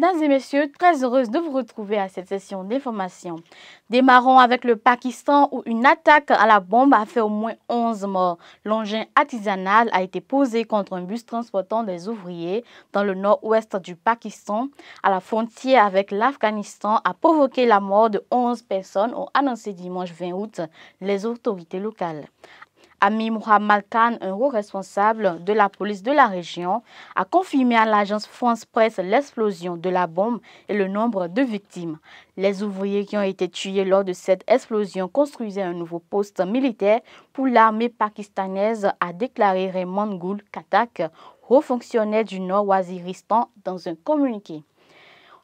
Mesdames et messieurs, très heureuse de vous retrouver à cette session d'information. Démarrons avec le Pakistan où une attaque à la bombe a fait au moins 11 morts. L'engin artisanal a été posé contre un bus transportant des ouvriers dans le nord-ouest du Pakistan, à la frontière avec l'Afghanistan, a provoqué la mort de 11 personnes, ont annoncé dimanche 20 août les autorités locales. Amir Muhammad Khan, un haut responsable de la police de la région, a confirmé à l'agence France Presse l'explosion de la bombe et le nombre de victimes. Les ouvriers qui ont été tués lors de cette explosion construisaient un nouveau poste militaire pour l'armée pakistanaise, a déclaré Raymond Gul Khattak, haut fonctionnaire du Nord-Waziristan, dans un communiqué.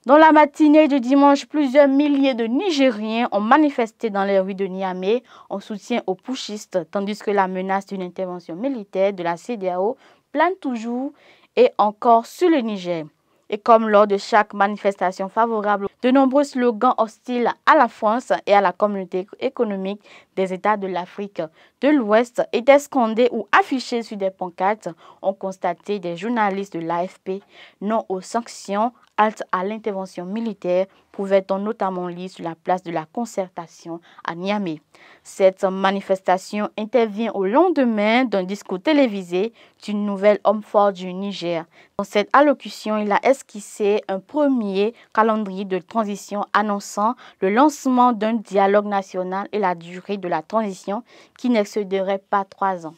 Dans la matinée du dimanche, plusieurs milliers de Nigériens ont manifesté dans les rues de Niamey en soutien aux putschistes, tandis que la menace d'une intervention militaire de la CEDEAO plane toujours et encore sur le Niger. Et comme lors de chaque manifestation favorable, de nombreux slogans hostiles à la France et à la communauté économique des États de l'Afrique de l'Ouest étaient scandés ou affichés sur des pancartes, ont constaté des journalistes de l'AFP. Non aux sanctions, halte à l'intervention militaire, pouvait-on notamment lire sur la place de la Concertation à Niamey. Cette manifestation intervient au lendemain d'un discours télévisé du nouvel homme fort du Niger. Dans cette allocution, il a esquissé un premier calendrier de transition annonçant le lancement d'un dialogue national et la durée de la transition qui n'excéderait pas 3 ans.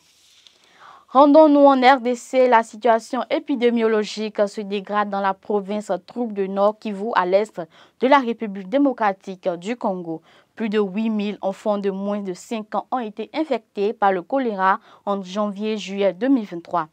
Rendons-nous en RDC, la situation épidémiologique se dégrade dans la province trouble du Nord Kivu à l'est de la République démocratique du Congo. Plus de 8000 enfants de moins de 5 ans ont été infectés par le choléra en janvier-juillet 2023.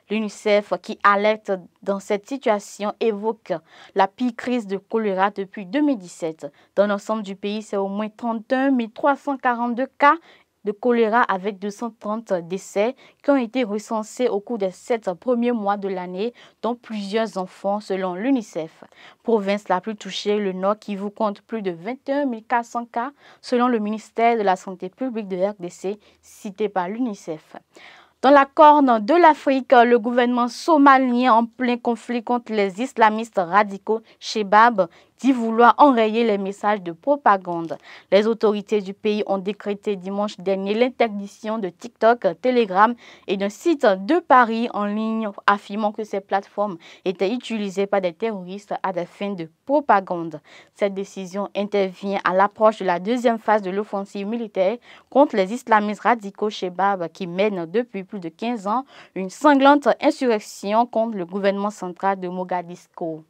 L'UNICEF, qui alerte dans cette situation, évoque la pire crise de choléra depuis 2017. Dans l'ensemble du pays, c'est au moins 31 342 cas de choléra avec 230 décès qui ont été recensés au cours des 7 premiers mois de l'année, dont plusieurs enfants selon l'UNICEF. Province la plus touchée, le Nord Kivu compte plus de 21 400 cas selon le ministère de la Santé publique de RDC cité par l'UNICEF. Dans la corne de l'Afrique, le gouvernement somalien en plein conflit contre les islamistes radicaux Shebab dit vouloir enrayer les messages de propagande. Les autorités du pays ont décrété dimanche dernier l'interdiction de TikTok, Telegram et d'un site de Paris en ligne affirmant que ces plateformes étaient utilisées par des terroristes à des fins de propagande. Cette décision intervient à l'approche de la deuxième phase de l'offensive militaire contre les islamistes radicaux Shebab qui mènent depuis plus de 15 ans une sanglante insurrection contre le gouvernement central de Mogadiscio.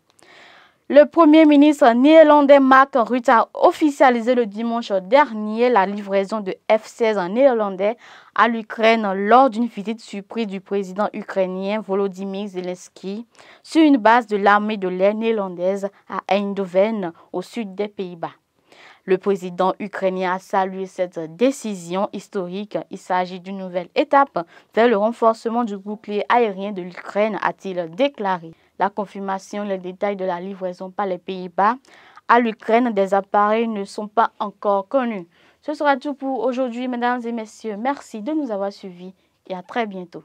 Le Premier ministre néerlandais Mark Rutte a officialisé le dimanche dernier la livraison de F-16 en néerlandais à l'Ukraine lors d'une visite surprise du président ukrainien Volodymyr Zelensky sur une base de l'armée de l'air néerlandaise à Eindhoven, au sud des Pays-Bas. Le président ukrainien a salué cette décision historique. Il s'agit d'une nouvelle étape vers le renforcement du bouclier aérien de l'Ukraine, a-t-il déclaré. La confirmation et les détails de la livraison par les Pays-Bas à l'Ukraine des appareils ne sont pas encore connus. Ce sera tout pour aujourd'hui, mesdames et messieurs. Merci de nous avoir suivis et à très bientôt.